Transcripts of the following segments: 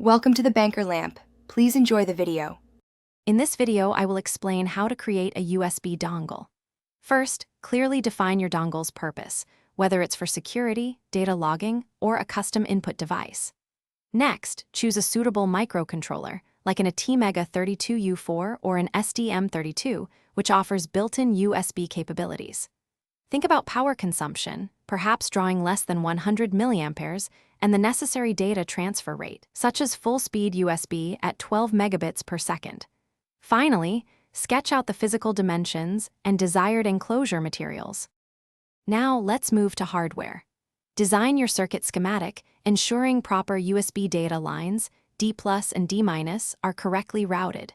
Welcome to the Banker Lamp. Please enjoy the video. In this video, I will explain how to create a USB dongle. First, clearly define your dongle's purpose, whether it's for security, data logging, or a custom input device. Next, choose a suitable microcontroller, like an ATmega 32U4 or an STM32, which offers built-in USB capabilities. Think about power consumption, perhaps drawing less than 100 milliamperes, and the necessary data transfer rate, such as full-speed USB at 12 megabits per second. Finally, sketch out the physical dimensions and desired enclosure materials. Now let's move to hardware. Design your circuit schematic, ensuring proper USB data lines, D+ and D- are correctly routed.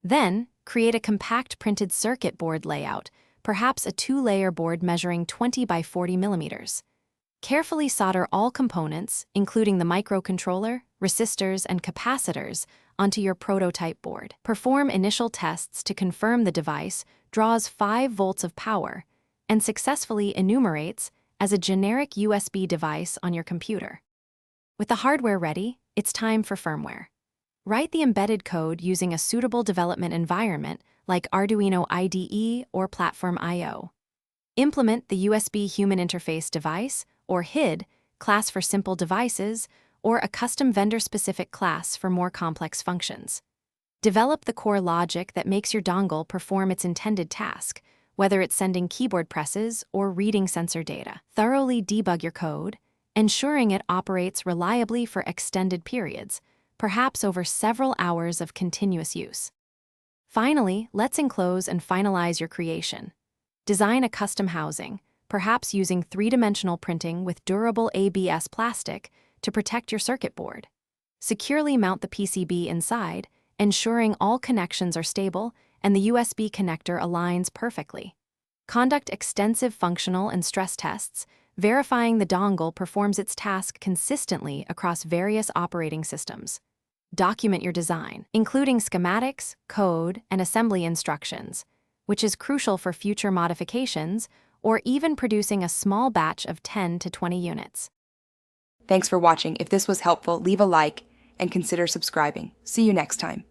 Then, create a compact printed circuit board layout, perhaps a 2-layer board measuring 20 by 40 millimeters. Carefully solder all components, including the microcontroller, resistors, and capacitors, onto your prototype board. Perform initial tests to confirm the device draws 5 volts of power and successfully enumerates as a generic USB device on your computer. With the hardware ready, it's time for firmware. Write the embedded code using a suitable development environment like Arduino IDE or Platform I/O. Implement the USB Human Interface Device, or HID, class for simple devices, or a custom vendor-specific class for more complex functions. Develop the core logic that makes your dongle perform its intended task, whether it's sending keyboard presses or reading sensor data. Thoroughly debug your code, ensuring it operates reliably for extended periods, perhaps over several hours of continuous use. Finally, let's enclose and finalize your creation. Design a custom housing, perhaps using 3-dimensional printing with durable ABS plastic to protect your circuit board. Securely mount the PCB inside, ensuring all connections are stable and the USB connector aligns perfectly. Conduct extensive functional and stress tests, verifying the dongle performs its task consistently across various operating systems. Document your design, including schematics, code, and assembly instructions, which is crucial for future modifications or even producing a small batch of 10 to 20 units. Thanks for watching. If this was helpful, leave a like and consider subscribing. See you next time.